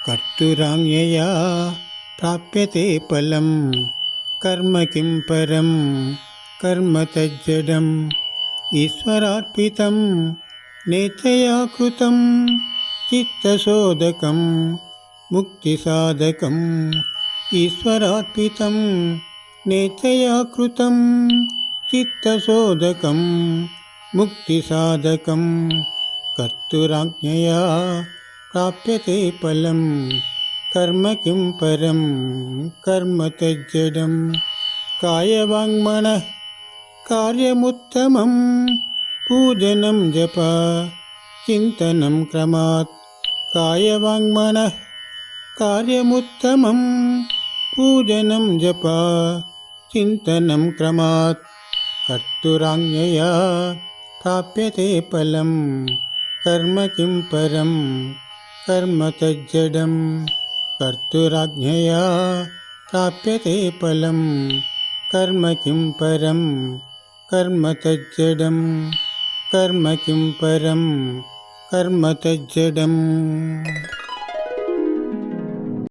कर्तुराज्ञया प्राप्यते फलं कर्म किं परं कर्म तज्जडम् ईश्वरार्पितं नेच्छया कृतं चित्तशोधकं मुक्तिसाधकम् ईश्वरार्पितं नेच्छया कृतं चित्तशोधकं मुक्तिसाधकं कर्तुराज्ञया प्राप्यते फलं कर्म किं परं कर्म तज्जडम् कायवाङ्मनः कार्यमुत्तमं पूजनं जप चिन्तनं क्रमात् कायवाङ्मनः कार्यमुत्तमं पूजनं जप चिन्तनं क्रमात् कर्तुराज्ञया प्राप्यते फलं कर्म किं परं कर्म तज्जडम् कर्तुराज्ञया प्राप्यते फलं कर्म किं परं कर्म तज्जडम् कर्म किं परं कर्म तज्जडम्।